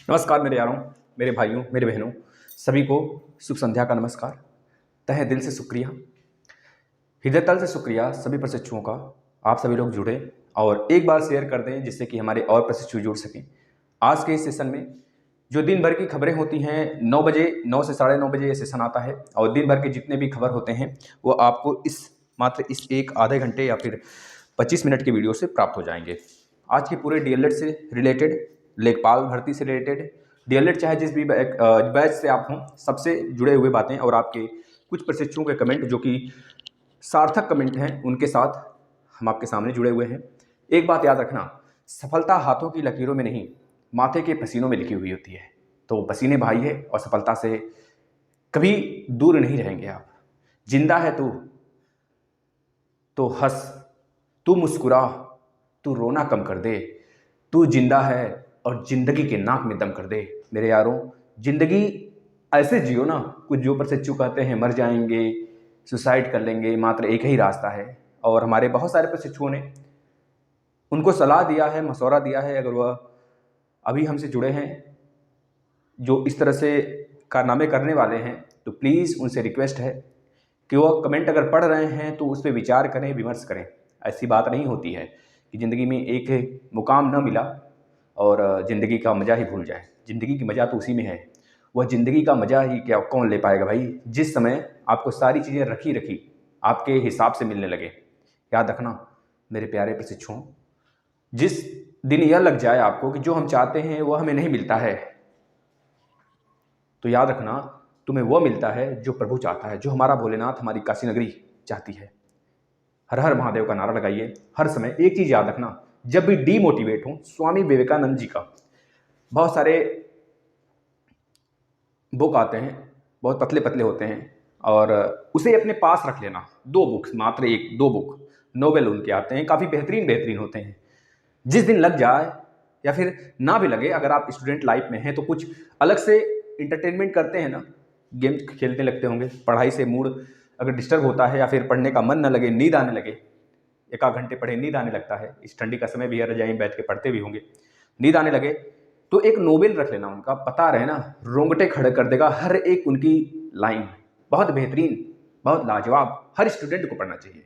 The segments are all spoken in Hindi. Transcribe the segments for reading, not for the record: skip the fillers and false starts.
नमस्कार मेरे यारों, मेरे भाइयों, मेरे बहनों, सभी को शुभ संध्या का नमस्कार। तहे दिल से शुक्रिया, हृदय तल से शुक्रिया सभी प्रशिक्षुओं का। आप सभी लोग जुड़े और एक बार शेयर कर दें जिससे कि हमारे और प्रशिक्षु जुड़ सकें। आज के इस सेशन में जो दिन भर की खबरें होती हैं, 9 बजे, 9 से 9:30 बजे ये सेशन आता है और दिन भर के जितने भी खबर होते हैं वो आपको मात्र इस एक आधे घंटे या फिर 25 मिनट की वीडियो से प्राप्त हो जाएंगे। आज के पूरे डीएलएड से रिलेटेड, लेखपाल भर्ती से रिलेटेड, डीएलएड चाहे जिस भी बैच से आप हों, सबसे जुड़े हुए बातें और आपके कुछ प्रशिक्षुओं के कमेंट जो कि सार्थक कमेंट हैं उनके साथ हम आपके सामने जुड़े हुए हैं। एक बात याद रखना, सफलता हाथों की लकीरों में नहीं, माथे के पसीनों में लिखी हुई होती है। तो पसीने बहाइए और सफलता से कभी दूर नहीं रहेंगे आप। जिंदा है तू तो हंस, तू मुस्कुरा, तू रोना कम कर दे। तू जिंदा है और जिंदगी के नाक में दम कर दे। मेरे यारों, जिंदगी ऐसे जियो ना, कुछ जो प्रशिक्षु कहते हैं मर जाएंगे, सुसाइड कर लेंगे, मात्र एक ही रास्ता है। और हमारे बहुत सारे प्रशिक्षुओं ने उनको सलाह दिया है, मशवरा दिया है। अगर वह अभी हमसे जुड़े हैं, जो इस तरह से कारनामे करने वाले हैं, तो प्लीज़ उनसे रिक्वेस्ट है कि वह कमेंट अगर पढ़ रहे हैं तो उस पर विचार करें, विमर्श करें। ऐसी बात नहीं होती है कि ज़िंदगी में एक मुकाम न मिला और ज़िंदगी का मज़ा ही भूल जाए। ज़िंदगी की मज़ा तो उसी में है। वह ज़िंदगी का मज़ा ही क्या कौन ले पाएगा भाई, जिस समय आपको सारी चीज़ें रखी रखी आपके हिसाब से मिलने लगे। याद रखना मेरे प्यारे प्रशिक्षुओं, जिस दिन यह लग जाए आपको कि जो हम चाहते हैं वह हमें नहीं मिलता है, तो याद रखना तुम्हें वह मिलता है जो प्रभु चाहता है, जो हमारा भोलेनाथ, हमारी काशी नगरी चाहती है। हर हर महादेव का नारा लगाइए हर समय। एक चीज़ याद रखना, जब भी डीमोटिवेट हो, स्वामी विवेकानंद जी का बहुत सारे बुक आते हैं, बहुत पतले पतले होते हैं, और उसे अपने पास रख लेना। 2 बुक्स, मात्र 1-2 बुक नोवेल उनके आते हैं, काफ़ी बेहतरीन बेहतरीन होते हैं। जिस दिन लग जाए या फिर ना भी लगे, अगर आप स्टूडेंट लाइफ में हैं तो कुछ अलग से इंटरटेनमेंट करते हैं ना, गेम खेलने लगते होंगे, पढ़ाई से मूड अगर डिस्टर्ब होता है या फिर पढ़ने का मन न लगे, नींद आने लगे, एक आध घंटे पढ़े नींद आने लगता है, इस ठंडी का समय भी है, रजाई में बैठ के पढ़ते भी होंगे, नींद आने लगे, तो एक नोवेल रख लेना उनका। पता रहे ना, रोंगटे खड़े कर देगा हर एक उनकी लाइन। बहुत बेहतरीन, बहुत लाजवाब, हर स्टूडेंट को पढ़ना चाहिए,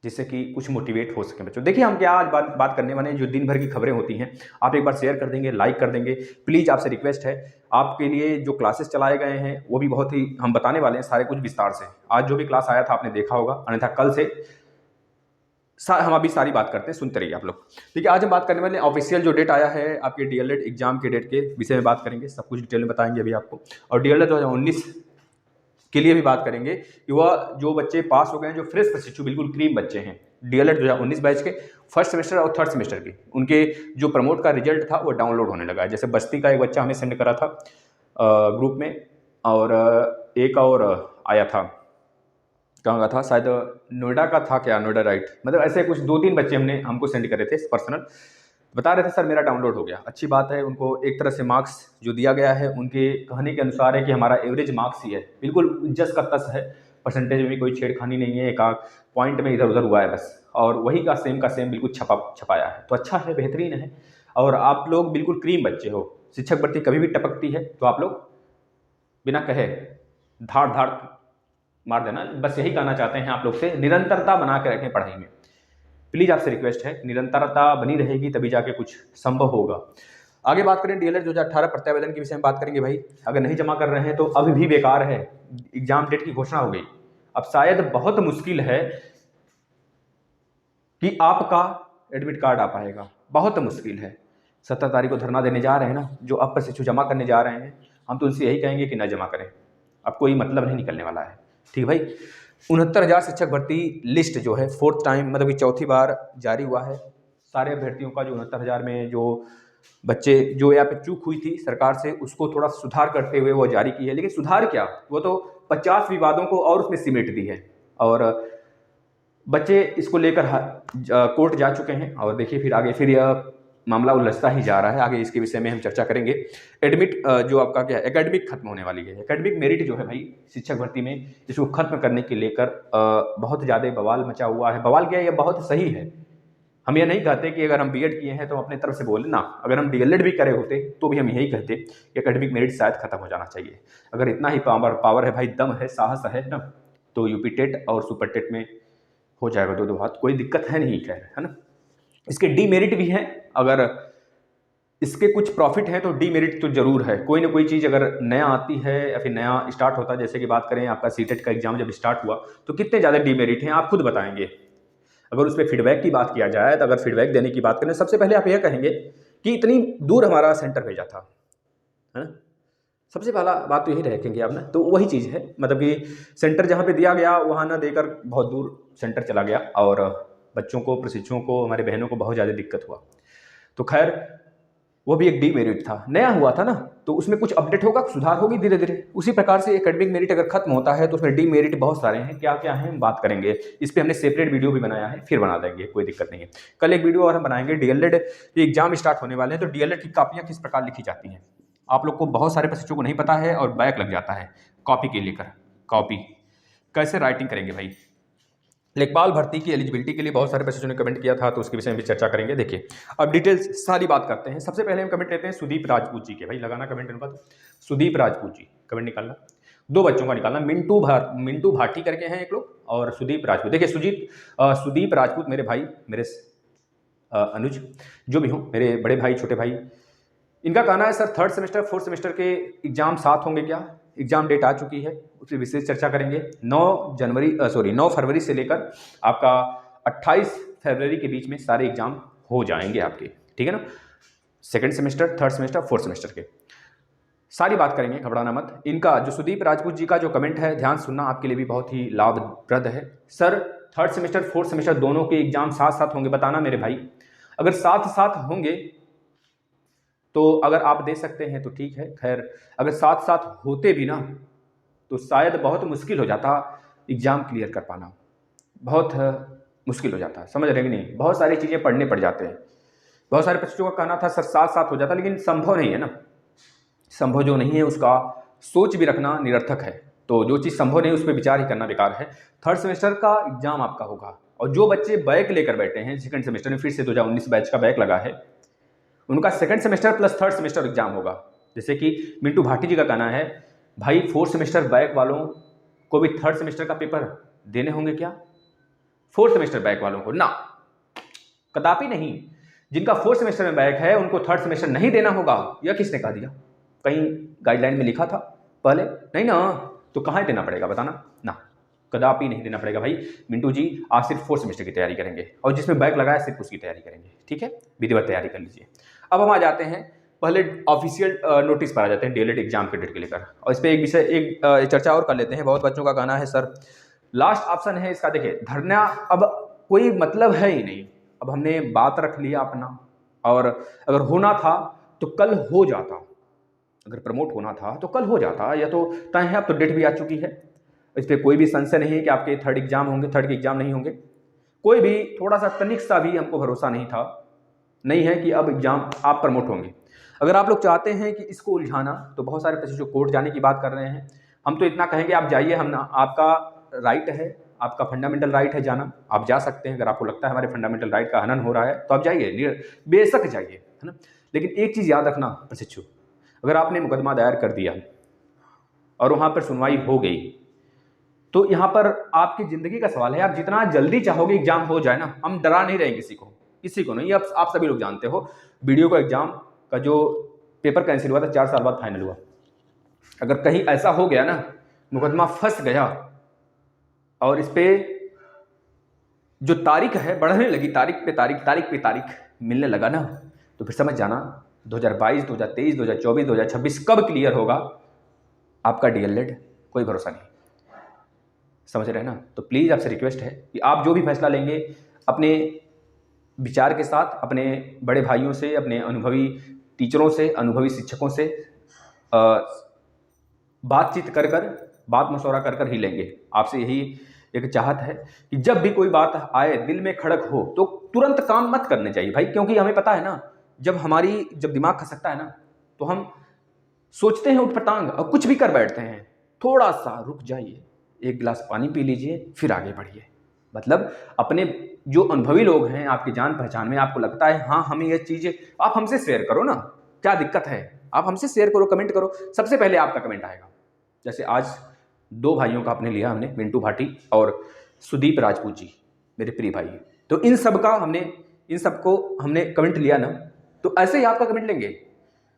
जिससे कि कुछ मोटिवेट हो सके बच्चों। देखिए हम क्या आज बात करने वाले हैं, जो दिन भर की खबरें होती हैं। आप एक बार शेयर कर देंगे, लाइक कर देंगे, प्लीज़ आपसे रिक्वेस्ट है। आपके लिए जो क्लासेस चलाए गए हैं वो भी बहुत ही हम बताने वाले हैं, सारे कुछ विस्तार से। आज जो भी क्लास आया था आपने देखा होगा, अन्यथा कल से हम अभी सारी बात करते हैं, सुनते रहिए आप लोग। देखिए आज हम बात करने वाले ऑफिशियल जो डेट आया है आपके डीएलएड एग्जाम के डेट के विषय में बात करेंगे, सब कुछ डिटेल में बताएंगे अभी आपको। और डीएलएड 2019 के लिए भी बात करेंगे कि वह जो बच्चे पास हो गए हैं, जो फ्रेश प्रशिक्षु बिल्कुल क्रीम बच्चे हैं, डीएलएड 2019 बैच के फर्स्ट सेमेस्टर और थर्ड सेमेस्टर के, उनके जो प्रमोट का रिजल्ट था वो डाउनलोड होने लगा है। जैसे बस्ती का एक बच्चा हमें सेंड करा था ग्रुप में, और एक और आया था, कहाँ का था, शायद नोएडा का था क्या, नोएडा राइट, मतलब ऐसे कुछ 2-3 बच्चे हमको सेंड करे थे पर्सनल, बता रहे थे सर मेरा डाउनलोड हो गया। अच्छी बात है, उनको एक तरह से मार्क्स जो दिया गया है उनके कहने के अनुसार है कि हमारा एवरेज मार्क्स ही है, बिल्कुल जस का तस है, परसेंटेज में भी कोई छेड़खानी नहीं है, एक आध पॉइंट में इधर उधर हुआ है बस, और वही का सेम बिल्कुल छपाया है, तो अच्छा है, बेहतरीन है। और आप लोग बिल्कुल क्रीम बच्चे हो, शिक्षक भर्ती कभी भी टपकती है तो आप लोग बिना कहे धाड़ धाड़ मार देना। बस यही कहना चाहते हैं आप लोग से, निरंतरता बना के रखें पढ़ाई में, प्लीज़ आपसे रिक्वेस्ट है। निरंतरता बनी रहेगी तभी जाके कुछ संभव होगा। आगे बात करें डीएलएड 2018 प्रत्यावेदन के विषय में बात करेंगे। भाई अगर नहीं जमा कर रहे हैं तो अभी भी बेकार है, एग्जाम डेट की घोषणा हो गई, अब शायद बहुत मुश्किल है कि आपका एडमिट कार्ड आ पाएगा, बहुत मुश्किल है। 17 तारीख को धरना देने जा रहे हैं ना, जो अब प्रशिक्षु जमा करने जा रहे हैं, हम तो उनसे यही कहेंगे कि ना जमा करें, अब कोई मतलब नहीं निकलने वाला है, ठीक भाई। 69,000 शिक्षक भर्ती लिस्ट जो है 4th टाइम, मतलब कि चौथी बार जारी हुआ है। सारे अभ्यर्थियों का जो 69,000 में जो बच्चे जो यहाँ पे चूक हुई थी सरकार से, उसको थोड़ा सुधार करते हुए वो जारी की है। लेकिन सुधार क्या, वो तो 50 विवादों को और उसमें सिमेट दी है, और बच्चे इसको लेकर कोर्ट जा चुके हैं। और देखिए फिर आगे फिर यह मामला उलझता ही जा रहा है, आगे इसके विषय में हम चर्चा करेंगे। एडमिट जो आपका क्या है, एकेडमिक खत्म होने वाली है, एकेडमिक मेरिट जो है भाई शिक्षक भर्ती में, इसको खत्म करने के लेकर बहुत ज़्यादा बवाल मचा हुआ है। बवाल क्या है, ये बहुत सही है, हम ये नहीं कहते कि अगर हम बीएड किए हैं तो अपने तरफ से बोले ना, अगर हम डीएलएड भी करे होते तो भी हम यही कहते कि एकेडमिक मेरिट शायद खत्म हो जाना चाहिए। अगर इतना ही पावर है भाई, दम है, साहस है ना, तो यूपी टेट और सुपर टेट में हो जाएगा दो दो हाथ, कोई दिक्कत है नहीं, खैर है ना। इसके डीमेरिट भी हैं, अगर इसके कुछ प्रॉफिट है तो डीमेरिट तो जरूर है। कोई ना कोई चीज़ अगर नया आती है या फिर नया स्टार्ट होता है, जैसे कि बात करें आपका सीटेट का एग्जाम जब स्टार्ट हुआ तो कितने ज़्यादा डीमेरिट हैं आप खुद बताएंगे। अगर उस पर फीडबैक की बात किया जाए तो अगर फीडबैक देने की बात करें, सबसे पहले आप यह कहेंगे कि इतनी दूर हमारा सेंटर भेजा था, है ना। सबसे पहला बात तो यही रखेंगे आप ना, तो वही चीज़ है, मतलब कि सेंटर जहाँ पे दिया गया वहाँ ना देकर बहुत दूर सेंटर चला गया और बच्चों को, प्रशिक्षुओं को, हमारे बहनों को बहुत ज़्यादा दिक्कत हुआ। तो खैर वो भी एक डीमेरिट था, नया हुआ था ना, तो उसमें कुछ अपडेट होगा, सुधार होगी धीरे धीरे। उसी प्रकार से एकेडमिक मेरिट अगर खत्म होता है तो उसमें डीमेरिट बहुत सारे हैं, क्या क्या हैं हम बात करेंगे। इस पर हमने सेपरेट वीडियो भी बनाया है, फिर बना देंगे, कोई दिक्कत नहीं है। कल एक वीडियो और हम बनाएंगे, डीएलएड एग्जाम स्टार्ट होने वाले हैं तो डीएलएड की कॉपियाँ किस प्रकार लिखी जाती हैं। आप लोग को बहुत सारे बच्चों को नहीं पता है और बैक लग जाता है कॉपी के लेकर। कॉपी कैसे राइटिंग करेंगे भाई। लेखपाल भर्ती की एलिजिबिलिटी के लिए बहुत सारे बच्चों ने कमेंट किया था, तो उसके विषय में भी चर्चा करेंगे। देखिए अब डिटेल्स सारी बात करते हैं। सबसे पहले हम कमेंट लेते हैं सुदीप राजपूत जी के, भाई लगाना कमेंट इनका, तो सुदीप राजपूत जी कमेंट निकालना, दो बच्चों का निकालना, मिंटू भाटी करके हैं एक लोग और सुदीप राजपूत। देखिए सुदीप राजपूत मेरे भाई, मेरे अनुज जो भी हों, मेरे बड़े भाई, छोटे भाई, इनका कहना है sir third semester fourth semester के एग्जाम साथ होंगे क्या। एग्जाम डेट आ चुकी है, उसकी विशेष चर्चा करेंगे। 9 फरवरी से लेकर आपका 28 फरवरी के बीच में सारे एग्जाम हो जाएंगे आपके, ठीक है ना। Second semester, third semester, fourth semester के सारी बात करेंगे, घबराना मत। इनका जो सुदीप राजपूत जी का जो कमेंट है, ध्यान सुनना, आपके लिए भी बहुत ही लाभप्रद है। Sir third semester fourth semester दोनों के एग्जाम साथ साथ होंगे, बताना मेरे भाई। अगर साथ साथ होंगे तो अगर आप दे सकते हैं तो ठीक है, खैर अगर साथ साथ होते भी ना तो शायद बहुत मुश्किल हो जाता एग्ज़ाम क्लियर कर पाना, बहुत मुश्किल हो जाता है, समझ रहे कि नहीं। बहुत सारी चीज़ें पढ़ने पड़ जाते हैं। बहुत सारे बच्चों का कहना था सर साथ साथ हो जाता, लेकिन संभव नहीं है ना। संभव जो नहीं है उसका सोच भी रखना निरर्थक है। तो जो चीज़ संभव नहीं है उस पर विचार ही करना बेकार है। थर्ड सेमेस्टर का एग्जाम आपका होगा, और जो बच्चे बैक लेकर बैठे हैं सेकंड सेमेस्टर में, फिर से 2019 बैच का बैक लगा है, उनका second semester plus third semester exam होगा। जैसे कि मिंटू भाटी जी का कहना है भाई फोर्थ सेमेस्टर बैक वालों को भी थर्ड सेमेस्टर का पेपर देने होंगे क्या। फोर्थ सेमेस्टर बैक वालों को ना, कदापि नहीं। जिनका फोर्थ सेमेस्टर में बैक है उनको थर्ड सेमेस्टर नहीं देना होगा, यह किसने कह दिया। कहीं गाइडलाइन में लिखा था पहले? नहीं ना, तो कहाँ देना पड़ेगा बताना ना, कदापि नहीं देना पड़ेगा भाई। मिंटू जी आप सिर्फ फोर्थ सेमेस्टर की तैयारी करेंगे और जिसमें बैक लगाया सिर्फ उसकी तैयारी करेंगे, ठीक है, विधिवत तैयारी कर लीजिए। अब हम आ जाते हैं पहले ऑफिशियल नोटिस पर आ जाते हैं डीएलएड एग्जाम के डेट के लेकर, और इस पर एक चर्चा और कर लेते हैं। बहुत बच्चों का कहना है सर लास्ट ऑप्शन है इसका, देखिए धरना अब कोई मतलब है ही नहीं। अब हमने बात रख लिया अपना, और अगर होना था तो कल हो जाता, अगर प्रमोट होना था तो कल हो जाता, या तो तय है, अब तो डेट भी आ चुकी है। इस पर कोई भी संशय नहीं है कि आपके थर्ड एग्जाम होंगे, थर्ड के एग्जाम नहीं होंगे। कोई भी थोड़ा सा तनिक सा भी हमको भरोसा नहीं है कि अब एग्जाम आप प्रमोट होंगे। अगर आप लोग चाहते हैं कि इसको उलझाना, तो बहुत सारे बच्चे जो कोर्ट जाने की बात कर रहे हैं, हम तो इतना कहेंगे आप जाइए, हम ना, आपका राइट है, आपका फंडामेंटल राइट है जाना, आप जा सकते हैं। अगर आपको लगता है हमारे फंडामेंटल राइट का हनन हो रहा है तो आप जाइए, बेशक जाइए, है ना। लेकिन एक चीज़ याद रखना प्रशिक्षु, अगर आपने मुकदमा दायर कर दिया और वहाँ पर सुनवाई हो गई, तो यहाँ पर आपकी ज़िंदगी का सवाल है। आप जितना जल्दी चाहोगे एग्जाम हो जाए ना, हम डरा नहीं रहे किसी को नहीं। आप सभी लोग जानते हो वीडियो का एग्जाम का जो पेपर कैंसिल हुआ था 4 साल बाद फाइनल हुआ। अगर कहीं ऐसा हो गया ना, मुकदमा फंस गया और इस पे जो तारीख है बढ़ने लगी, तारीख पे तारीख मिलने लगा ना, तो फिर समझ जाना 2022, 2023, 2024, 2026 कब क्लियर होगा आपका डीएलएड, कोई भरोसा नहीं। समझ रहे हैं ना। तो प्लीज़ आपसे रिक्वेस्ट है कि आप जो भी फैसला लेंगे अपने विचार के साथ, अपने बड़े भाइयों से, अपने अनुभवी टीचरों से, अनुभवी शिक्षकों से बातचीत कर बात मशवरा कर ही लेंगे। आपसे यही एक चाहत है कि जब भी कोई बात आए, दिल में खड़क हो, तो तुरंत काम मत करने चाहिए भाई, क्योंकि हमें पता है ना, जब दिमाग खसकता है ना, तो हम सोचते हैं उठपटांग और कुछ भी कर बैठते हैं। थोड़ा सा रुक जाइए, एक गिलास पानी पी लीजिए, फिर आगे बढ़िए। मतलब अपने जो अनुभवी लोग हैं आपकी जान पहचान में, आपको लगता है हाँ हमें ये चीज़, आप हमसे शेयर करो ना, क्या दिक्कत है, आप हमसे शेयर करो, कमेंट करो, सबसे पहले आपका कमेंट आएगा। जैसे आज 2 भाइयों का आपने लिया, हमने मिंटू भाटी और सुदीप राजपूत जी, मेरे प्रिय भाई। तो इन सबको हमने कमेंट लिया ना, तो ऐसे ही आपका कमेंट लेंगे।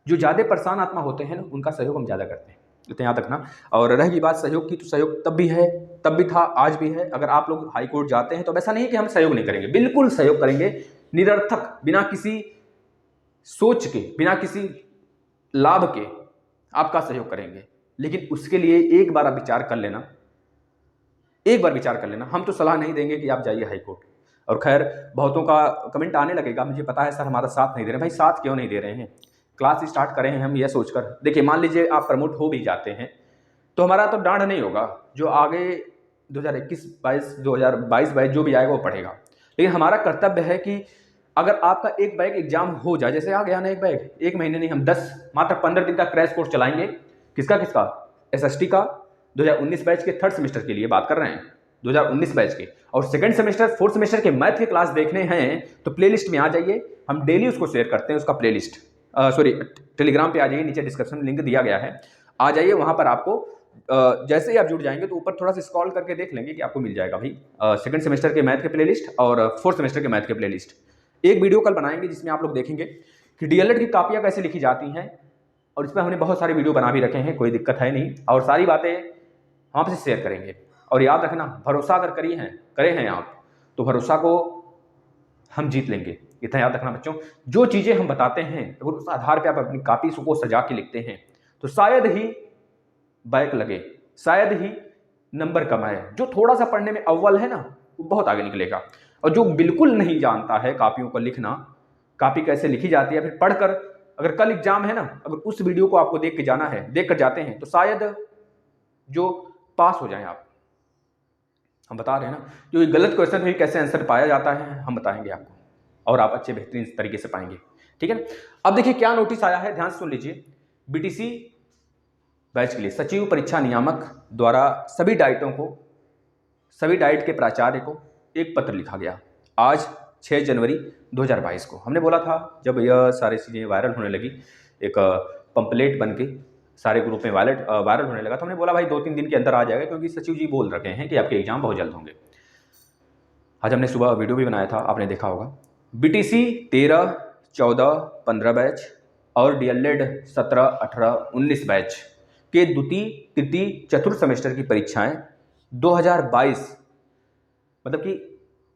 जो ज़्यादा परेशान आत्मा होते हैं ना, उनका सहयोग हम ज़्यादा करते हैं, इतना याद रखना। और रही बात सहयोग की, तो सहयोग तब भी है, तब भी था, आज भी है। अगर आप लोग हाई कोर्ट जाते हैं तो ऐसा नहीं है कि हम सहयोग नहीं करेंगे, बिल्कुल सहयोग करेंगे, निरर्थक, बिना किसी सोच के, बिना किसी लाभ के आपका सहयोग करेंगे। लेकिन उसके लिए एक बार आप विचार कर लेना, एक बार विचार कर लेना। हम तो सलाह नहीं देंगे कि आप जाइए हाई कोर्ट। और खैर बहुतों का कमेंट आने लगेगा, मुझे पता है सर हमारा साथ नहीं दे रहे। भाई साथ क्यों नहीं दे रहे हैं? क्लास स्टार्ट करें हैं हम ये सोचकर। देखिए मान लीजिए आप प्रमोट हो भी जाते हैं तो हमारा तो डांड नहीं होगा, जो आगे 2021-22 2022-22 जो भी आएगा वो पढ़ेगा। लेकिन हमारा कर्तव्य है कि अगर आपका एक बैग एग्जाम हो जाए, जैसे आ गया ना एक बैग, एक महीने नहीं हम 10 मात्र 15 दिन का क्रैश कोर्स चलाएंगे। किसका किसका? एसएसटी का 2019 बैच के 3rd सेमेस्टर के लिए बात कर रहे हैं, 2019 बैच के। और 2nd सेमेस्टर 4th सेमेस्टर के मैथ के क्लास देखने हैं तो प्लेलिस्ट में आ जाइए, हम डेली उसको शेयर करते हैं, उसका प्लेलिस्ट टेलीग्राम पे आ जाइए, नीचे डिस्क्रिप्शन लिंक दिया गया है, आ जाइए वहां पर। आपको जैसे ही आप जुड़ जाएंगे तो ऊपर थोड़ा सा स्क्रॉल करके देख लेंगे कि आपको मिल जाएगा भाई 2nd सेमेस्टर के मैथ के प्लेलिस्ट और 4th सेमेस्टर के मैथ के प्लेलिस्ट। एक वीडियो कल बनाएंगे जिसमें आप लोग देखेंगे कि डीएलएड की कापियां कैसे लिखी जाती हैं, और इसमें हमने बहुत सारे वीडियो बना भी रखे हैं, कोई दिक्कत है नहीं, और सारी बातें हम आपसे शेयर करेंगे। और याद रखना, भरोसा अगर करे हैं आप, तो भरोसा को हम जीत लेंगे, इतना याद रखना बच्चों। जो चीज़ें हम बताते हैं अगर उस आधार पे आप अपनी कॉपी को सजा के लिखते हैं तो शायद ही बैक लगे, शायद ही नंबर कम आए। जो थोड़ा सा पढ़ने में अव्वल है ना, वो बहुत आगे निकलेगा। और जो बिल्कुल नहीं जानता है कॉपियों को लिखना, कॉपी कैसे लिखी जाती है, फिर पढ़कर अगर कल एग्जाम है ना, अगर उस वीडियो को आपको देख के जाना है, देख कर जाते हैं, तो शायद जो पास हो जाए आप। हम बता रहे हैं ना, जो गलत क्वेश्चन है कैसे आंसर पाया जाता है हम बताएंगे आपको, और आप अच्छे बेहतरीन तरीके से पाएंगे, ठीक है। अब देखिए क्या नोटिस आया है, ध्यान से सुन लीजिए। बीटीसी बैच के लिए सचिव परीक्षा नियामक द्वारा सभी डाइट के प्राचार्य को एक पत्र लिखा गया आज 6 जनवरी 2022 को। हमने बोला था जब यह सारी चीज़ें वायरल होने लगी, एक पंपलेट बन के सारे ग्रुप में वायरल होने लगा, तो हमने बोला भाई 2-3 दिन के अंदर आ जाएगा, क्योंकि सचिव जी बोल रखे हैं कि आपके एग्जाम बहुत जल्द होंगे। आज हमने सुबह वीडियो भी बनाया था, आपने देखा होगा। बीटीसी 13, 14, 15 बैच और डीएलएड 17, 18, 19 बैच के द्वितीय, तृतीय, चतुर्थ सेमेस्टर की परीक्षाएं 2022 मतलब कि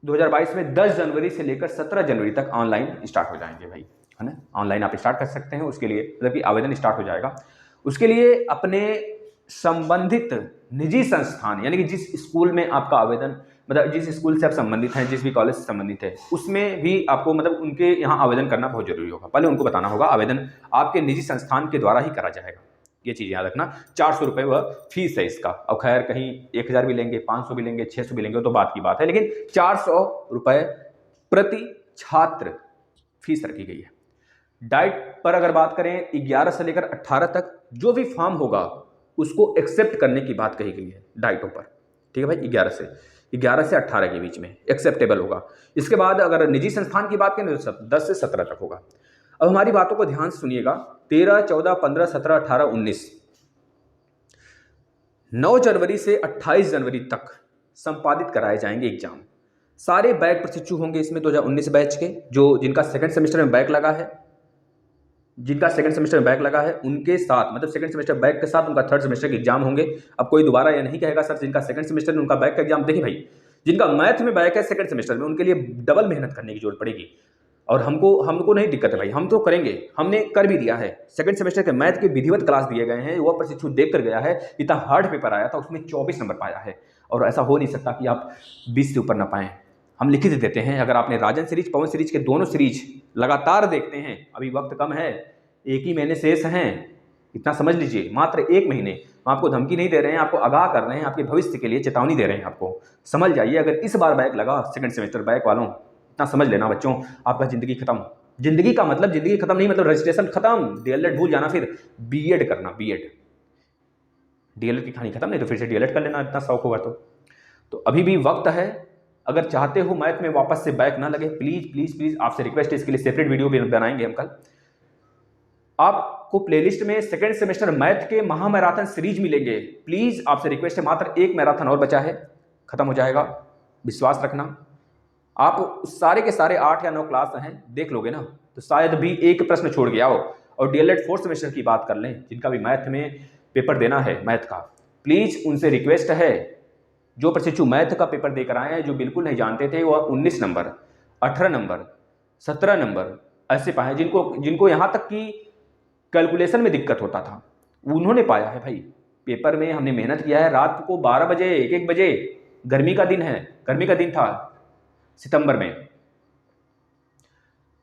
2022 में 10 जनवरी से लेकर 17 जनवरी तक ऑनलाइन स्टार्ट हो जाएंगे भाई, है ना। ऑनलाइन आप स्टार्ट कर सकते हैं, उसके लिए मतलब कि आवेदन स्टार्ट हो जाएगा। उसके लिए अपने संबंधित निजी संस्थान, यानी कि जिस स्कूल में आपका आवेदन, मतलब जिस स्कूल से आप संबंधित हैं, जिस भी कॉलेज से संबंधित है, उसमें भी आपको मतलब उनके यहाँ आवेदन करना बहुत जरूरी होगा। पहले उनको बताना होगा आवेदन आपके निजी संस्थान के द्वारा ही करा जाएगा, ये चीज़ याद रखना। 400 रुपये वह फीस है इसका। और खैर कहीं 1000 भी लेंगे, 500 भी लेंगे, 600 भी लेंगे, तो बात की बात है, लेकिन 400 रुपये प्रति छात्र फीस रखी गई है। डाइट पर अगर बात करें 11 से लेकर 18 तक जो भी फॉर्म होगा उसको एक्सेप्ट करने की बात कही गई है डाइटों पर, ठीक है भाई। 11 से 18 के बीच में एक्सेप्टेबल होगा। इसके बाद अगर निजी संस्थान की बात करें तो 10 से 17 तक होगा। अब हमारी बातों को ध्यान से सुनिएगा। 13, 14, 15, 17, 18, 19 9 जनवरी से 28 जनवरी तक संपादित कराए जाएंगे एग्जाम। सारे बैक प्रशिक्षु होंगे इसमें 2019 बैच के, जो जिनका 2nd सेमेस्टर में बैक लगा है, उनके साथ, मतलब 2nd सेमेस्टर बैक के साथ उनका 3rd सेमेस्टर के एग्जाम होंगे। अब कोई दोबारा ये नहीं कहेगा सर जिनका 2nd सेमेस्टर में उनका बैक का एग्जाम, देखिए भाई जिनका मैथ में बैक है 2nd सेमेस्टर में, उनके लिए डबल मेहनत करने की जरूरत पड़ेगी। और हमको नहीं दिक्कत है भाई, हम तो करेंगे, हमने कर भी दिया है। 2nd सेमेस्टर के मैथ के विधिवत क्लास दिए गए हैं, वह प्रशिक्षु देख कर गया है। इतना हार्ड पेपर आया था, उसमें 24 नंबर पाया है, और ऐसा हो नहीं सकता कि आप 20 से ऊपर ना पाएं। हम लिखित देते हैं। अगर आपने राजन सीरीज, पवन सीरीज के दोनों सीरीज लगातार देखते हैं, अभी वक्त कम है, 1 ही महीने शेष हैं, इतना समझ लीजिए, मात्र 1 महीने। हम आपको धमकी नहीं दे रहे हैं, आपको आगाह कर रहे हैं, आपके भविष्य के लिए चेतावनी दे रहे हैं। आपको समझ जाइए, अगर इस बार बैक लगा 2nd सेमेस्टर बैक वालों, इतना समझ लेना बच्चों, आपका जिंदगी खत्म। जिंदगी का मतलब जिंदगी खत्म नहीं, मतलब रजिस्ट्रेशन खत्म, डीएलएड भूल जाना, फिर बीएड करना, डीएलएड की कहानी खत्म, नहीं तो फिर से डीएलएड कर लेना, इतना शौक होगा तो अभी भी वक्त है। अगर चाहते हो मैथ में वापस से बैक ना लगे, प्लीज प्लीज प्लीज आपसे रिक्वेस्ट है, इसके लिए सेपरेट वीडियो भी बनाएंगे हम कल। आपको प्लेलिस्ट में सेकंड सेमेस्टर मैथ के महामैराथन सीरीज मिलेंगे। प्लीज आपसे रिक्वेस्ट है, मात्र एक मैराथन और बचा है, खत्म हो जाएगा, विश्वास रखना। आप सारे के सारे 8 या 9 क्लास हैं, देख लोगे ना तो शायद भी एक प्रश्न छोड़ गया हो। और डीएलएड फोर्थ सेमेस्टर की बात कर लें, जिनका भी मैथ में पेपर देना है मैथ का, प्लीज उनसे रिक्वेस्ट है, जो प्रशिक्षु मैथ का पेपर देकर आए हैं, जो बिल्कुल नहीं जानते थे, वह 19 नंबर, 18 नंबर, 17 नंबर ऐसे पाए, जिनको यहाँ तक कि कैलकुलेशन में दिक्कत होता था, उन्होंने पाया है भाई। पेपर में हमने मेहनत किया है, रात को 12 बजे 1-1 बजे, गर्मी का दिन है, गर्मी का दिन था सितंबर में,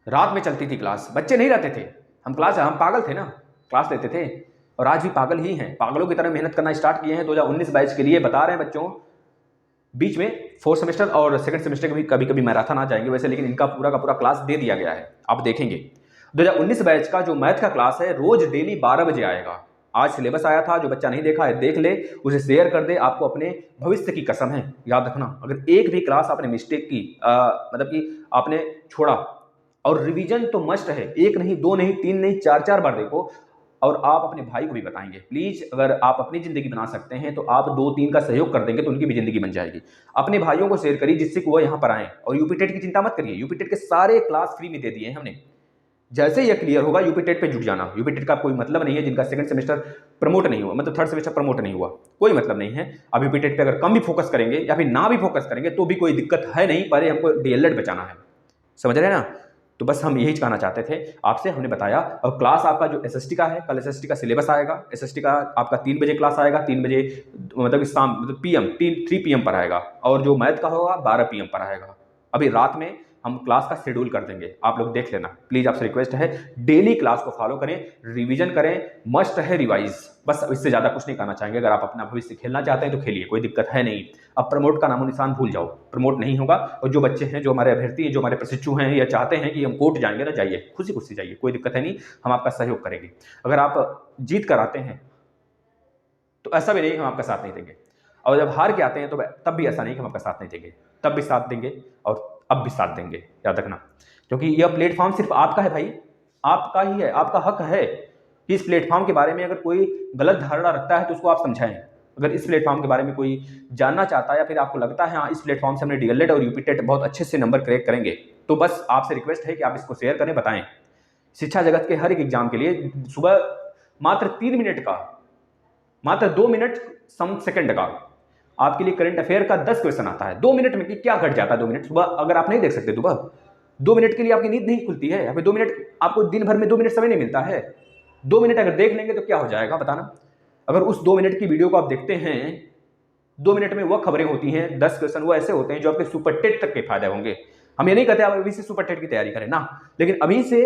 रात में चलती थी क्लास, बच्चे नहीं रहते थे, हम पागल थे ना, क्लास लेते थे। और आज भी पागल ही हैं, पागलों की तरह मेहनत करना स्टार्ट किए हैं 2019 बैच के लिए। बता रहे हैं बच्चों, बीच में फोर्थ सेमेस्टर और सेकंड सेमेस्टर के भी कभी कभी मैराथन आ जाएंगे वैसे, लेकिन इनका पूरा का पूरा क्लास दे दिया गया है, आप देखेंगे। 2019 बैच का जो मैथ का क्लास है, रोज डेली 12 बजे आएगा। आज सिलेबस आया था, जो बच्चा नहीं देखा है देख ले, उसे शेयर कर दे, आपको अपने भविष्य की कसम है। याद रखना, अगर एक भी क्लास आपने मिस्टेक की, मतलब कि आपने छोड़ा, और रिवीजन तो मस्ट है, 1 नहीं 2 नहीं 3 नहीं 4 बार देखो। और आप अपने भाई को भी बताएंगे, प्लीज अगर आप अपनी जिंदगी बना सकते हैं तो आप 2-3 का सहयोग कर देंगे तो उनकी भी जिंदगी बन जाएगी। अपने भाइयों को शेयर करिए, जिससे कि वो यहाँ पर आए। और यूपी टेट की चिंता मत करिए, यूपी टेट के सारे क्लास फ्री में दे दिए हैं हमने। जैसे ही यह क्लियर होगा, यूपी टेट पे जुट जाना। यूपी टेट का कोई मतलब नहीं है जिनका सेकंड सेमेस्टर प्रमोट नहीं हुआ, मतलब थर्ड सेमेस्टर प्रमोट नहीं हुआ, कोई मतलब नहीं है। अब यूपी टेट पे अगर कम भी फोकस करेंगे या फिर ना भी फोकस करेंगे तो भी कोई दिक्कत है नहीं, पहले हमको डीएलएड बचाना है, समझ रहे हैं ना। तो बस हम यही कहना चाहते थे आपसे, हमने बताया। और क्लास आपका जो एसएसटी का है, कल एसएसटी का सिलेबस आएगा। एसएसटी का आपका 3 बजे क्लास आएगा, 3 बजे मतलब शाम, मतलब पीएम 3 PM पर आएगा। और जो मैथ का होगा 12 PM पर आएगा। अभी रात में हम क्लास का शेड्यूल कर देंगे, आप लोग देख लेना। प्लीज आपसे रिक्वेस्ट है, डेली क्लास को फॉलो करें, रिवीजन करें, मस्ट है रिवाइज। बस इससे ज्यादा कुछ नहीं कहना चाहेंगे। अगर आप अपना भविष्य खेलना चाहते हैं तो खेलिए, कोई दिक्कत है नहीं। अब प्रमोट का नामो निशान भूल जाओ, प्रमोट नहीं होगा। और जो बच्चे हैं, जो हमारे अभ्यर्थी हैं, जो हमारे प्रशिक्षु हैं, या चाहते हैं कि हम कोर्ट जाएंगे ना, जाइए, खुशी खुशी जाइए, कोई दिक्कत है नहीं, हम आपका सहयोग करेंगे। अगर आप जीत कर आते हैं तो ऐसा भी नहीं हम आपका साथ नहीं देंगे, और जब हार के आते हैं तो तब भी ऐसा नहीं कि हम आपका साथ नहीं देंगे, तब भी साथ देंगे और अब भी साथ देंगे, याद रखना। क्योंकि यह प्लेटफॉर्म सिर्फ आपका है भाई, आपका ही है, आपका हक है कि इस प्लेटफॉर्म के बारे में अगर कोई गलत धारणा रखता है तो उसको आप समझाएं। अगर इस प्लेटफॉर्म के बारे में कोई जानना चाहता है या फिर आपको लगता है हाँ इस प्लेटफॉर्म से हमने डीएलएड और यूपी टेट बहुत अच्छे से नंबर क्रैक करेंगे, तो बस आपसे रिक्वेस्ट है कि आप इसको शेयर करें, बताएं। शिक्षा जगत के हर एक एग्जाम के लिए सुबह मात्र 3 मिनट का, मात्र 2 मिनट सम सेकंड का आपके लिए करंट अफेयर का 10 क्वेश्चन आता है। 2 मिनट में कि क्या घट जाता है 2 मिनट। सुबह अगर आप नहीं देख सकते, सुबह 2 मिनट के लिए आपकी नींद नहीं खुलती है, या फिर 2 मिनट आपको दिन भर में 2 मिनट समय नहीं मिलता है, 2 मिनट अगर देख लेंगे तो क्या हो जाएगा बताना। अगर उस 2 मिनट की वीडियो को आप देखते हैं, 2 मिनट में वह खबरें होती हैं, 10 क्वेश्चन वो ऐसे होते हैं जो आपके सुपर टेट तक के फायदे होंगे। हम ये नहीं कहते आप अभी से सुपर टेट की तैयारी करें ना, लेकिन अभी से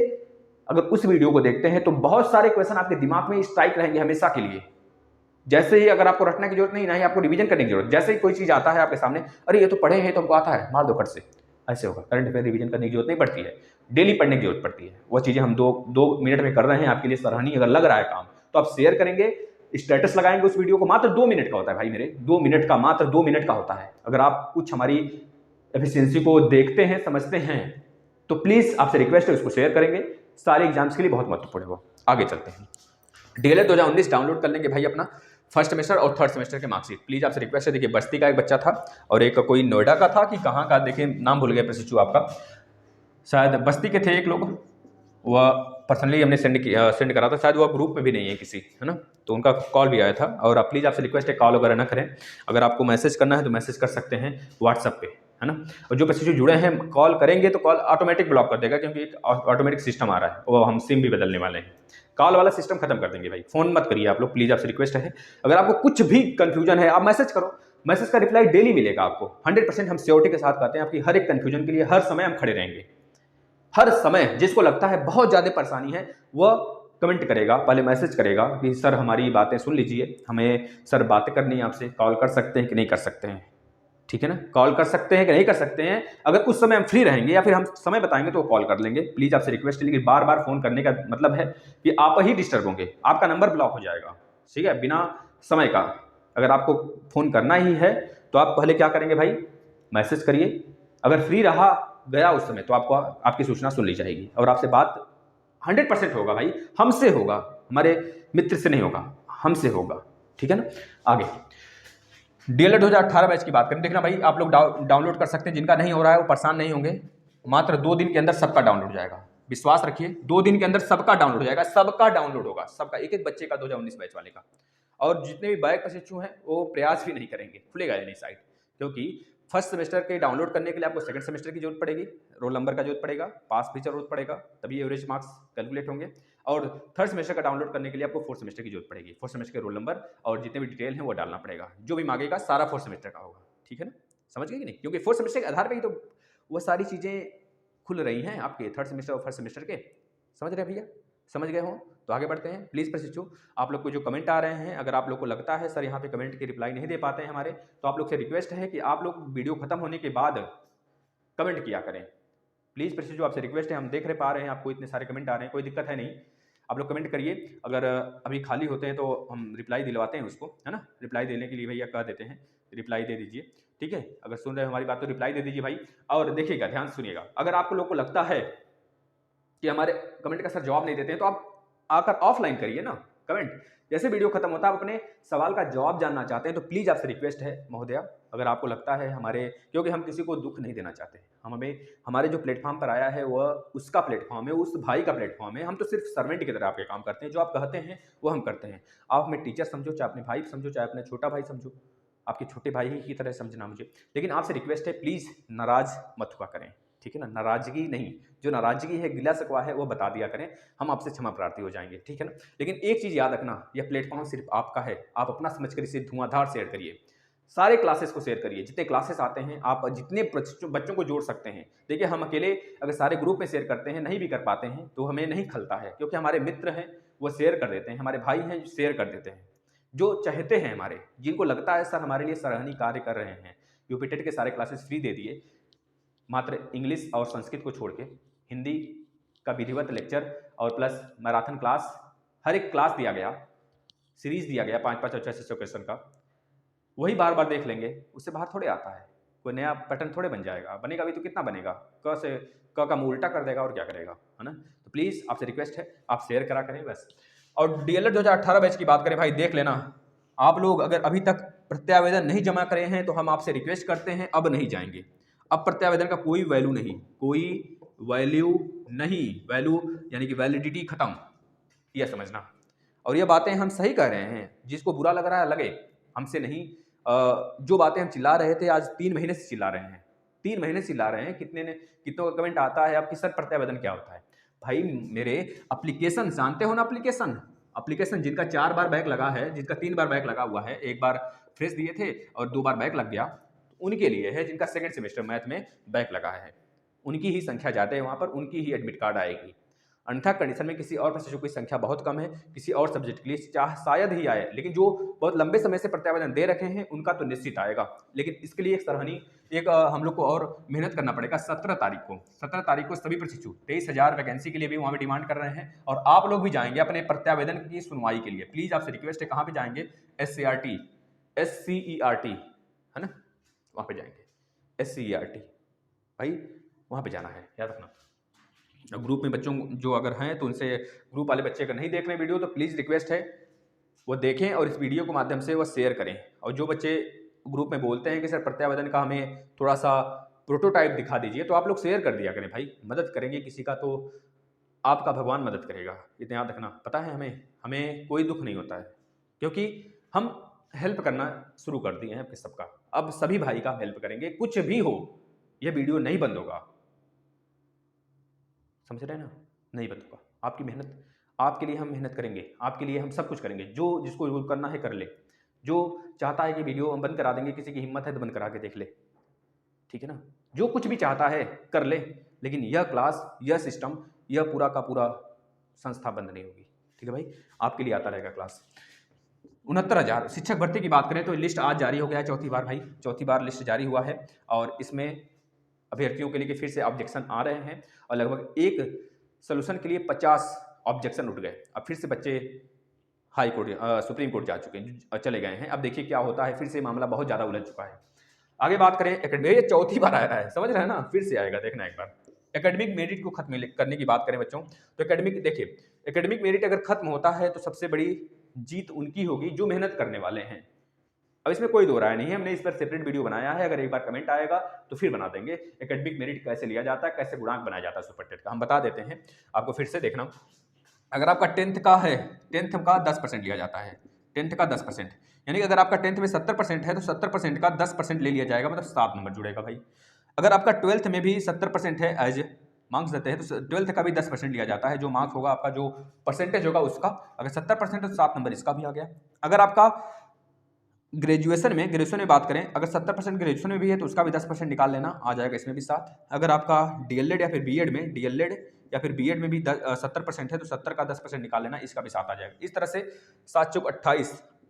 अगर उस वीडियो को देखते हैं तो बहुत सारे क्वेश्चन आपके दिमाग में स्ट्राइक रहेंगे हमेशा के लिए। जैसे ही अगर आपको रटने की जरूरत नहीं, ना ही आपको रिवीजन करने की जरूरत, जैसे ही कोई चीज आता है आपके सामने, अरे ये तो पढ़े हैं तो हमको आता है, मार दो कट से, ऐसे होगा। करंट अफेयर रिवीजन करने की जरूरत नहीं पड़ती है, डेली पढ़ने की जरूरत पड़ती है। वो चीजें हम दो मिनट में कर रहे हैं, आपके लिए सराहनीय अगर लग रहा है काम तो आप शेयर करेंगे, स्टेटस लगाएंगे उस वीडियो को। मात्र 2 मिनट का होता है भाई मेरे, 2 मिनट का, मात्र 2 मिनट का होता है। अगर आप कुछ हमारी एफिशिएंसी को देखते हैं, समझते हैं, तो प्लीज आपसे रिक्वेस्ट है उसको शेयर करेंगे, सारे एग्जाम्स के लिए बहुत महत्वपूर्ण है वो। आगे चलते हैं, डीएलएड 2019 डाउनलोड कर लेंगे भाई अपना फर्स्ट सेमेस्टर और थर्ड सेमेस्टर के मार्कशीट। प्लीज आपसे रिक्वेस्ट है, देखिए बस्ती का एक बच्चा था और एक कोई नोएडा का था कि कहाँ का, देखिए नाम भूल गया प्रशिक्षु आपका, शायद बस्ती के थे एक लोग, वह पर्सनली हमने सेंड करा था, शायद वह ग्रुप में भी नहीं है किसी, है ना, तो उनका कॉल भी आया था। और आप प्लीज़ आपसे रिक्वेस्ट है कॉल वगैरह ना करें, अगर आपको मैसेज करना है तो मैसेज कर सकते हैं व्हाट्सएप पे, है ना। और जो प्रशिक्षु जुड़े हैं कॉल करेंगे तो कॉल ऑटोमेटिक ब्लॉक कर देगा, क्योंकि एक ऑटोमेटिक सिस्टम आ रहा है, वो हम सिम भी बदलने वाले हैं, कॉल वाला सिस्टम खत्म कर देंगे भाई। फोन मत करिए आप लोग, प्लीज आपसे रिक्वेस्ट है। अगर आपको कुछ भी कंफ्यूजन है आप मैसेज करो, मैसेज का रिप्लाई डेली मिलेगा आपको, 100% हम सिक्योरिटी के साथ कहते हैं। आपकी हर एक कंफ्यूजन के लिए हर समय हम खड़े रहेंगे, हर समय। जिसको लगता है बहुत ज्यादा परेशानी है वह कमेंट करेगा, पहले मैसेज करेगा कि सर हमारी बातें सुन लीजिए, हमें सर बातें करनी है आपसे, कॉल कर सकते हैं कि नहीं कर सकते हैं, ठीक है ना, कॉल कर सकते हैं कि नहीं कर सकते हैं। अगर उस समय हम फ्री रहेंगे या फिर हम समय बताएंगे तो कॉल कर लेंगे। प्लीज आपसे रिक्वेस्ट है, लेकिन बार बार फोन करने का मतलब है कि आप ही डिस्टर्ब होंगे, आपका नंबर ब्लॉक हो जाएगा, ठीक है, बिना समय का। अगर आपको फोन करना ही है तो आप पहले क्या करेंगे भाई, मैसेज करिए। अगर फ्री रहा गया उस समय तो आपको आपकी सूचना सुन ली जाएगी और आपसे बात 100% होगा भाई, हमसे होगा, हमारे मित्र से नहीं होगा, हमसे होगा, ठीक है ना। आगे डीएलएड 2018 बैच की बात करें, देखना भाई आप लोग डाउनलोड कर सकते हैं, जिनका नहीं हो रहा है वो परेशान नहीं होंगे, मात्र 2 दिन के अंदर सबका डाउनलोड हो जाएगा, विश्वास रखिए 2 दिन के अंदर सबका डाउनलोड हो जाएगा, सबका डाउनलोड होगा, सबका, एक एक बच्चे का 2019 बैच वाले का। और जितने भी बैक प्रशिक्षु हैं वो प्रयास भी नहीं करेंगे, खुलेगा या नहीं साइट, क्योंकि फर्स्ट सेमेस्टर के डाउनलोड करने के लिए आपको सेकंड सेमेस्टर की जरूरत पड़ेगी, रोल नंबर का जरूरत पड़ेगा, पास भी जरूरत पड़ेगा, तभी एवरेज मार्क्स कैलकुलेट होंगे। और थर्ड सेमेस्टर का डाउनलोड करने के लिए आपको फोर्थ सेमेस्टर की जरूरत पड़ेगी, फोर्थ सेमेस्टर के रोल नंबर और जितने भी डिटेल हैं वो डालना पड़ेगा, जो भी मांगेगा सारा फोर्थ सेमेस्टर का होगा, ठीक है ना, समझ गए कि नहीं, क्योंकि फोर्थ सेमेस्टर के आधार पर ही तो वो सारी चीज़ें खुल रही हैं आपके थर्ड सेमेस्टर और फर्स्ट सेमेस्टर के, समझ रहे भैया, समझ गए हो तो आगे बढ़ते हैं। प्लीज़ प्रशिक्षु आप लोग को जो कमेंट आ रहे हैं, अगर आप लोग को लगता है सर यहाँ पे कमेंट की रिप्लाई नहीं दे पाते हैं हमारे, तो आप लोग से रिक्वेस्ट है कि आप लोग वीडियो खत्म होने के बाद कमेंट किया करें। प्लीज़ प्रशिक्षु आपसे रिक्वेस्ट है, हम देख रहे पा रहे हैं आपको इतने सारे कमेंट आ रहे हैं, कोई दिक्कत है नहीं, आप लोग कमेंट करिए, अगर अभी खाली होते हैं तो हम रिप्लाई दिलवाते हैं उसको, है ना, रिप्लाई देने के लिए भैया कह देते हैं, रिप्लाई दे दीजिए, ठीक है, अगर सुन रहे हो हमारी बात तो रिप्लाई दे दीजिए भाई। और देखिएगा, ध्यान सुनिएगा, अगर आपको लोग को लगता है कि हमारे कमेंट का सर जवाब नहीं देते हैं तो आप आकर ऑफलाइन करिए ना कमेंट, जैसे वीडियो खत्म होता है आप अपने सवाल का जवाब जानना चाहते हैं तो प्लीज़ आपसे रिक्वेस्ट है महोदया, अगर आपको लगता है हमारे, क्योंकि हम किसी को दुख नहीं देना चाहते, हम हमें हमारे जो प्लेटफॉर्म पर आया है वह उसका प्लेटफॉर्म है, उस भाई का प्लेटफॉर्म है, हम तो सिर्फ सर्वेंट की तरह आपके काम करते हैं, जो आप कहते हैं वो हम करते हैं। आप हमें टीचर समझो, चाहे अपने भाई समझो, चाहे अपने छोटा भाई समझो, आपके छोटे भाई ही की तरह समझना मुझे, लेकिन आपसे रिक्वेस्ट है प्लीज़ नाराज मत हुआ करें, ठीक है ना, नाराजगी नहीं, जो नाराजगी है, गिला सकवा है वो बता दिया करें, हम आपसे क्षमा प्रार्थी हो जाएंगे, ठीक है ना। लेकिन एक चीज़ याद रखना, यह प्लेटफॉर्म सिर्फ आपका है, आप अपना समझकर इसे धुआंधार शेयर करिए, सारे क्लासेस को शेयर करिए, जितने क्लासेस आते हैं आप जितने बच्चों को जोड़ सकते हैं। देखिए हम अकेले अगर सारे ग्रुप में शेयर करते हैं, नहीं भी कर पाते हैं तो हमें नहीं खलता है, क्योंकि हमारे मित्र हैं वो शेयर कर देते हैं, हमारे भाई हैं शेयर कर देते हैं, जो चाहते हैं हमारे, जिनको लगता है सर हमारे लिए सराहनीय कार्य कर रहे हैं, यूपी टेट के सारे क्लासेस फ्री दे दिए, मात्र इंग्लिश और संस्कृत को छोड़ के हिंदी का विधिवत लेक्चर और प्लस मैराथन क्लास, हर एक क्लास दिया गया, सीरीज दिया गया 5-5 और 6-6 क्वेश्चन का, वही बार बार देख लेंगे, उससे बाहर थोड़े आता है, कोई नया पैटर्न थोड़े बन जाएगा, बनेगा भी तो कितना बनेगा, क से क का मुँह उल्टा कर देगा और क्या करेगा, है ना। तो प्लीज़ आपसे रिक्वेस्ट है आप शेयर करा करें बस। और डीएलएड 2018 बैच की बात करें भाई, देख लेना आप लोग अगर अभी तक प्रत्यावेदन नहीं जमा करे हैं तो हम आपसे रिक्वेस्ट करते हैं अब नहीं जाएंगे, अब प्रत्यावेदन का कोई वैल्यू नहीं, कोई वैल्यू नहीं, वैल्यू यानी कि वैलिडिटी खत्म, यह समझना। और ये बातें हम सही कह रहे हैं, जिसको बुरा लग रहा है लगे, हमसे नहीं, जो बातें हम चिल्ला रहे थे आज 3 महीने से चिल्ला रहे हैं, 3 महीने से चिल्ला रहे हैं, कितनों का कमेंट आता है आपकी सर प्रत्यावेदन क्या होता है। भाई मेरे एप्लीकेशन जानते हो ना, एप्लीकेशन जिनका 4 बार बैक लगा है, जिनका 3 बार बैक लगा हुआ है, 1 बार फ्रेश दिए थे और 2 बार बैक लग गया, उनके लिए है, जिनका सेकंड सेमेस्टर मैथ में बैक लगा है, उनकी ही संख्या ज़्यादा है वहाँ पर, उनकी ही एडमिट कार्ड आएगी, अन्यथा कंडीशन में किसी और प्रशिक्षु की संख्या बहुत कम है, किसी और सब्जेक्ट के लिए शायद ही आए, लेकिन जो बहुत लंबे समय से प्रत्यावेदन दे रखे हैं उनका तो निश्चित आएगा। लेकिन इसके लिए एक सराहनीय एक हम लोग को और मेहनत करना पड़ेगा। 17 तारीख को सभी प्रशिक्षु 23,000 वैकेंसी के लिए भी वहाँ पे डिमांड कर रहे हैं और आप लोग भी जाएंगे अपने प्रत्यावेदन की सुनवाई के लिए। प्लीज़ आपसे रिक्वेस्ट है, कहाँ पे जाएंगे? SCERT है ना, वहाँ पे जाएंगे SCERT, भाई वहाँ पे जाना है, याद रखना। ग्रुप में बच्चों जो अगर हैं तो उनसे, ग्रुप वाले बच्चे अगर नहीं देख रहे वीडियो तो प्लीज़ रिक्वेस्ट है वो देखें और इस वीडियो के माध्यम से वो शेयर करें। और जो बच्चे ग्रुप में बोलते हैं कि सर प्रत्यावेदन का हमें थोड़ा सा प्रोटोटाइप दिखा दीजिए, तो आप लोग शेयर कर दिया करें भाई, मदद करेंगे किसी का तो आपका भगवान मदद करेगा, इतना याद रखना। पता है हमें कोई दुख नहीं होता है, क्योंकि हम हेल्प करना शुरू कर दिए हैं सबका, अब सभी भाई का हेल्प करेंगे, कुछ भी हो यह वीडियो नहीं बंद होगा, समझ रहे हैं ना, नहीं बंद होगा। आपकी मेहनत, आपके लिए हम मेहनत करेंगे, आपके लिए हम सब कुछ करेंगे, जो जिसको यूज करना है कर ले, जो चाहता है कि वीडियो हम बंद करा देंगे, किसी की हिम्मत है तो बंद करा के देख ले, ठीक है ना, जो कुछ भी चाहता है कर ले, लेकिन यह क्लास, यह सिस्टम, यह पूरा का पूरा संस्था बंद नहीं होगी, ठीक है भाई, आपके लिए आता रहेगा क्लास। 69,000 शिक्षक भर्ती की बात करें तो लिस्ट आज जारी हो गया है, चौथी बार भाई, चौथी बार लिस्ट जारी हुआ है और इसमें अभ्यर्थियों के लिए फिर से ऑब्जेक्शन आ रहे हैं और लगभग एक सोल्यूशन के लिए 50 ऑब्जेक्शन उठ गए। अब फिर से बच्चे सुप्रीम कोर्ट जा चुके हैं, चले गए हैं। अब देखिए क्या होता है, फिर से मामला बहुत ज़्यादा उलझ चुका है। आगे बात करें एकेडमिक, ये चौथी बार आया है, समझ रहे हैं ना, फिर से आएगा, देखना एक बार। एकेडमिक मेरिट को खत्म करने की बात करें बच्चों, तो एकेडमिक देखिए, एकेडमिक मेरिट अगर खत्म होता है तो सबसे बड़ी जीत उनकी होगी जो मेहनत करने वाले हैं। अब इसमें कोई दो राय नहीं है, हमने इस पर सेपरेट वीडियो बनाया है, अगर एक बार कमेंट आएगा तो फिर बना देंगे। एकेडमिक मेरिट कैसे लिया जाता है, कैसे गुणांक बनाया जाता है सुपर टेट का, हम बता देते हैं आपको, फिर से देखना। अगर आपका टेंथ का है, टेंथ का 10% लिया जाता है, टेंथ का 10%, यानी कि अगर आपका टेंथ में 70% है तो 70% का 10% ले लिया जाएगा, मतलब 7 नंबर जुड़ेगा भाई। अगर आपका ट्वेल्थ में भी 70% है, एज मार्क्स देते हैं, तो ट्वेल्थ का भी 10% लिया जाता है, जो मार्क्स होगा आपका, जो परसेंटेज होगा उसका, अगर 70% है तो 7 नंबर इसका भी आ गया। अगर आपका ग्रेजुएशन में बात करें, अगर 70% ग्रेजुएशन में भी है तो उसका भी 10% निकाल लेना, आ जाएगा इसमें भी 7। अगर आपका डीएलएड या फिर बीएड में, में भी 70% है तो 70 का 10% निकाल लेना, इसका भी 7 आ जाएगा। इस तरह से 7 चौक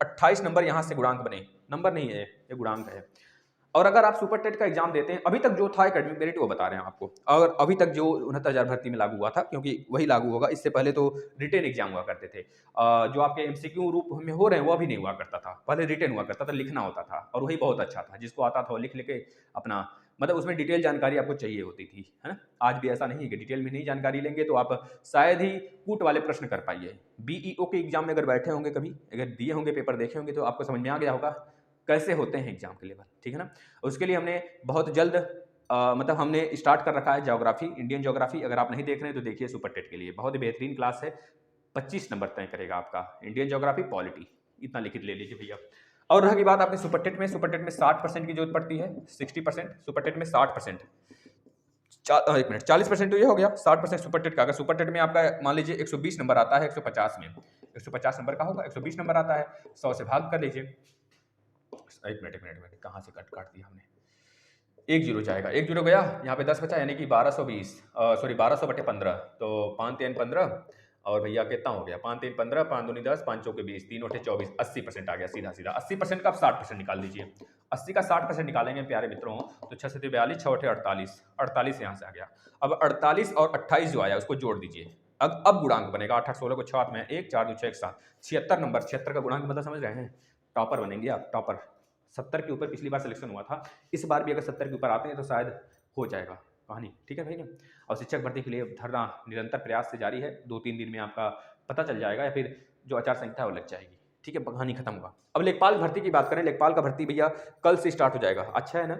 28 नंबर यहाँ से गुणांक बने, नंबर नहीं है ये गुणांक है। और अगर आप सुपर टेट का एग्जाम देते हैं, अभी तक जो था एकेडमिक मेरिट वो बता रहे हैं आपको, और अभी तक जो 69,000 भर्ती में लागू हुआ था, क्योंकि वही लागू होगा, इससे पहले तो रिटेन एग्जाम हुआ करते थे, जो आपके एमसीक्यू रूप में हो रहे हैं वो अभी नहीं हुआ करता था, पहले रिटेन हुआ करता था, लिखना होता था, और वही बहुत अच्छा था, जिसको आता था वो लिख लेके अपना, मतलब उसमें डिटेल जानकारी आपको चाहिए होती थी, है ना। आज भी ऐसा नहीं है कि डिटेल में नहीं जानकारी लेंगे तो आप शायद ही कूट वाले प्रश्न कर पाइए। बीईओ के एग्जाम में अगर बैठे होंगे कभी, अगर दिए होंगे, पेपर देखे होंगे, तो आपको समझ में आ गया होगा कैसे होते हैं एग्जाम के लेवल, ठीक है ना। उसके लिए हमने बहुत जल्द मतलब हमने स्टार्ट कर रखा है ज्योग्राफी, इंडियन ज्योग्राफी, अगर आप नहीं देख रहे हैं तो देखिए, सुपर टेट के लिए बहुत ही बेहतरीन क्लास है, 25 नंबर तय करेगा आपका, इंडियन ज्योग्राफी पॉलिटी, इतना लिखित ले लीजिए भैया। और रही बात आपने सुपर टेट में 60% की जरूरत पड़ती है, 60%, सुपर टेट में 60%, एक मिनट, 40% तो ये हो गया, 60% सुपर टेट का। अगर सुपर टेट में आपका मान लीजिए 120 नंबर आता है, 150 में 150 नंबर का होगा, 120 नंबर आता है, 100 से भाग कर लीजिए, एक मिनट कहाँ से कट काट दिया हमने, 1 जीरो जाएगा, 1 जीरो गया, यहाँ पे 10 बचा, यानी कि 1220, सॉरी 1200/15, तो 5 3 15, और भैया कितना हो गया, 5 3 15, 5 दूनी 10, 5 चौके 20, 3 8 24, 80% आ गया सीधा सीधा। 80% का आप 60% निकाल लीजिए, 80 का 60% निकालेंगे प्यारे मित्रों, तो 6 से 42, 6 48, 48 यहाँ से आ गया। अब 48 और 28 जो आया उसको जोड़ दीजिए, अब गुणांक बनेगा, 8 8 16 को 6 में 1 4 2 6 1 7, 76 नंबर, 76 का गुणांक मतलब समझ रहे हैं, टॉपर बनेंगे आप, टॉपर। 70 के ऊपर पिछली बार सिलेक्शन हुआ था, इस बार भी अगर 70 के ऊपर आते हैं तो शायद हो जाएगा कहानी, ठीक है भैया। और शिक्षक भर्ती के लिए धरना निरंतर प्रयास से जारी है, 2-3 दिन में आपका पता चल जाएगा, या फिर जो आचार संहिता है वो लग जाएगी, ठीक है, कहानी खत्म हुआ। अब लेखपाल भर्ती की बात करें, लेखपाल का भर्ती भैया कल से स्टार्ट हो जाएगा, अच्छा है ना,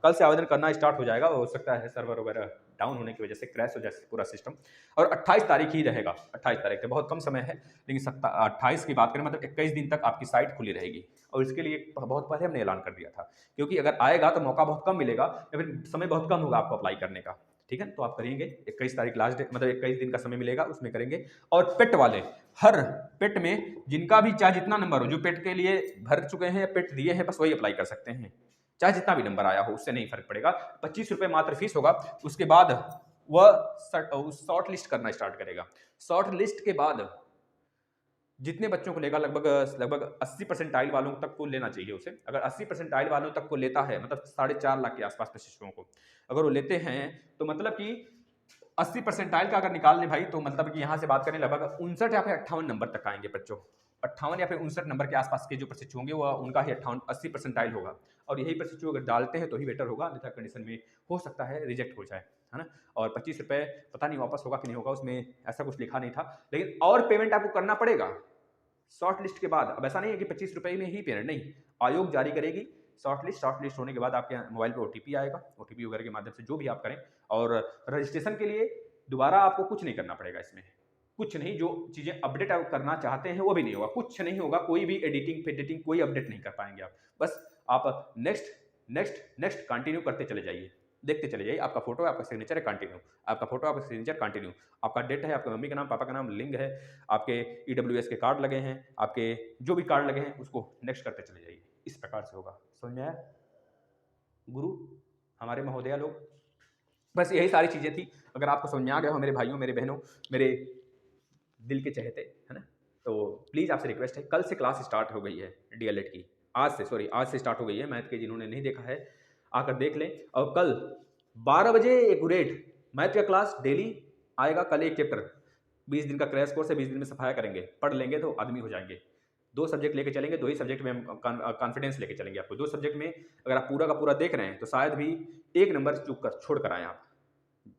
कल से आवेदन करना स्टार्ट हो जाएगा, हो सकता है सर्वर वगैरह डाउन होने की वजह से क्रैश हो जाए पूरा सिस्टम, और 28 तारीख ही रहेगा, 28 तारीख से बहुत कम समय है, लेकिन 28 की बात करें मतलब 21 दिन तक आपकी साइट खुली रहेगी, और इसके लिए बहुत पहले हमने ऐलान कर दिया था, क्योंकि अगर आएगा तो मौका बहुत कम मिलेगा, या फिर समय बहुत कम होगा आपको अप्लाई करने का, ठीक है। तो आप करेंगे, 21 तारीख लास्ट डेट, मतलब 21 दिन का समय मिलेगा, उसमें करेंगे। और पेट वाले, हर पेट में जिनका भी चाहे जितना नंबर हो, जो पेट के लिए भर चुके हैं या पेट दिए हैं, बस वही अप्लाई कर सकते हैं, चाहे जितना भी नंबर आया हो, उससे नहीं फर्क पड़ेगा। 25 रुपये मात्र फीस होगा, उसके बाद वह शॉर्ट लिस्ट करना स्टार्ट करेगा। शॉर्ट लिस्ट के बाद जितने बच्चों को लेगा, लगभग 80 परसेंटाइल वालों तक को लेना चाहिए उसे, अगर 80 परसेंटाइल वालों तक को लेता है, मतलब 4.5 लाख के आसपास प्रशिक्षुओं को अगर वो लेते हैं, तो मतलब कि 80 परसेंटाइल का अगर निकाल लें भाई, तो मतलब कि यहाँ से बात करें लगभग 59 या फिर 58 नंबर तक आएंगे बच्चों, 58 या फिर 59 नंबर के आसपास के जो प्रशिक्षु होंगे वो उनका ही 80 परसेंटाइल होगा, और यही प्रशिक्षु अगर डालते हैं तो ही बेटर होगा, अन्यथा कंडीशन में हो सकता है रिजेक्ट हो जाए, है ना। और 25 रुपये पता नहीं वापस होगा कि नहीं होगा, उसमें ऐसा कुछ लिखा नहीं था, लेकिन और पेमेंट आपको करना पड़ेगा शॉर्ट लिस्ट के बाद। अब ऐसा नहीं है कि 25 रुपये में ही पेमेंट, नहीं, आयोग जारी करेगी शॉर्ट लिस्ट होने के बाद आपके मोबाइल पर ओटीपी आएगा, ओटीपी वगैरह के माध्यम से जो भी आप करें, और रजिस्ट्रेशन के लिए दोबारा आपको कुछ नहीं करना पड़ेगा, इसमें कुछ नहीं, जो चीज़ें अपडेट आप करना चाहते हैं वो भी नहीं होगा, कुछ नहीं होगा, कोई भी एडिटिंग कोई अपडेट नहीं कर पाएंगे आप, बस आप नेक्स्ट कंटिन्यू करते चले जाइए, देखते चले जाइए, आपका फोटो है, आपका सिग्नेचर है, कंटिन्यू, आपका फोटो, आपका सिग्नेचर, कंटिन्यू, आपका डेट है, आपके मम्मी का नाम, पापा का नाम, लिंग है, आपके ईडब्ल्यूएस के कार्ड लगे हैं, आपके जो भी कार्ड लगे हैं उसको नेक्स्ट करते चले जाइए, इस प्रकार से होगा, समझ में आया गुरु हमारे महोदया लोग। बस यही सारी चीज़ें थी, अगर आपको समझ में आ गया हो मेरे भाइयों, मेरे बहनों, मेरे दिल के चहेते, है ना, तो प्लीज़ आपसे रिक्वेस्ट है, कल से क्लास स्टार्ट हो गई है डीएलएड की, आज से स्टार्ट हो गई है, मैथ के जिन्होंने नहीं देखा है आकर देख लें। और कल 12 बजे एक्यूरेट मैथ का क्लास डेली आएगा, कल एक चैप्टर, 20 दिन का क्रैश कोर्स है, 20 दिन में सफाया करेंगे, पढ़ लेंगे तो आदमी हो जाएंगे, 2 सब्जेक्ट लेके चलेंगे, 2 ही सब्जेक्ट में हम कॉन्फिडेंस लेके चलेंगे आपको। 2 सब्जेक्ट में अगर आप पूरा का पूरा देख रहे हैं तो शायद भी 1 नंबर चूक कर छोड़ कर आएँ आप,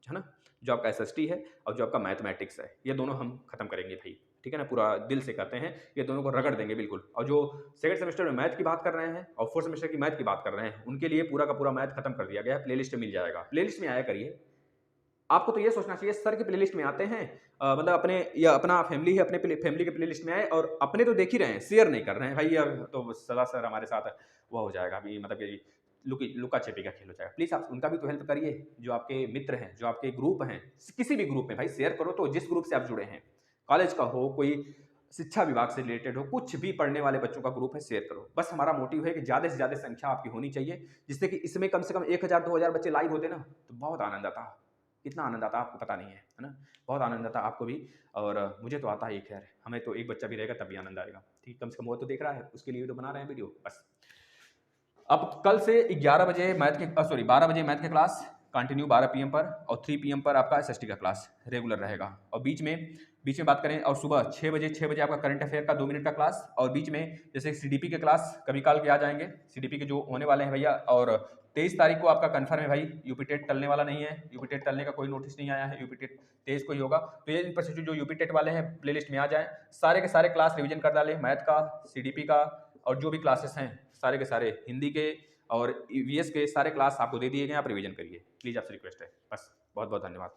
है ना? जो आपका एसएसटी है और जो आपका मैथमेटिक्स है, ये दोनों हम खत्म करेंगे भाई, ठीक है ना? पूरा दिल से करते हैं, ये दोनों को रगड़ देंगे बिल्कुल। और जो सेकंड सेमेस्टर में मैथ की बात कर रहे हैं और फोर्थ सेमेस्टर की मैथ की बात कर रहे हैं, उनके लिए पूरा का पूरा मैथ खत्म कर दिया गया है, प्लेलिस्ट में मिल जाएगा। प्लेलिस्ट में आया करिए। आपको तो ये सोचना चाहिए सर की प्लेलिस्ट में आते हैं, मतलब अपने या अपना फैमिली है, अपने फैमिली के प्लेलिस्ट में आए और अपने तो देख ही रहे हैं, शेयर नहीं कर रहे हैं भाई, यार तो सदा सर हमारे साथ वो हो जाएगा अभी, मतलब कि लुका छिपी का खेल हो जाएगा। प्लीज़ आप उनका भी तो हेल्प करिए, जो आपके मित्र हैं, जो आपके ग्रुप हैं, किसी भी ग्रुप में भाई शेयर करो तो, जिस ग्रुप से आप जुड़े हैं, कॉलेज का हो, कोई शिक्षा विभाग से रिलेटेड हो, कुछ भी पढ़ने वाले बच्चों का ग्रुप है, शेयर करो। बस हमारा मोटिव है कि ज़्यादा से ज़्यादा संख्या आपकी होनी चाहिए, जिससे कि इसमें कम से कम 1000-2000 बच्चे लाइव होते ना, तो बहुत आनंद आता। कितना आनंद आता आपको पता नहीं है, है ना? बहुत आनंद आता आपको भी और मुझे तो आता ही खैर, हमें तो एक बच्चा भी रहेगा तब भी आनंद आएगा, ठीक? कम से कम वो तो देख रहा है, उसके लिए तो बना रहे हैं वीडियो, बस। अब कल से 11 बजे मैथ के 12 बजे मैथ की क्लास कंटिन्यू 12 पीएम पर और 3 पीएम पर आपका एसएसटी का क्लास रेगुलर रहेगा। और बीच में बात करें और सुबह 6 बजे आपका करंट अफेयर का 2 मिनट का क्लास और बीच में जैसे सीडीपी के क्लास कभी काल के आ जाएंगे, सीडीपी के जो होने वाले हैं भैया। और 23 तारीख को आपका कन्फर्म है भाई, यूपी टेट टलने वाला नहीं है, यूपी टेट टलने का कोई नोटिस नहीं आया है, यूपी टेट 23 को ही होगा। तो ये इन जो यूपी टेट वाले हैं प्लेलिस्ट में आ जाए, सारे के सारे क्लास रिविजन कर डालें, मैथ का, सीडीपी का और जो भी क्लासेस हैं सारे के सारे, हिंदी के और ईवीएस के सारे क्लास आपको दे दिए गए, आप रिवीजन करिए, प्लीज़ आपसे रिक्वेस्ट है, बस। बहुत बहुत धन्यवाद।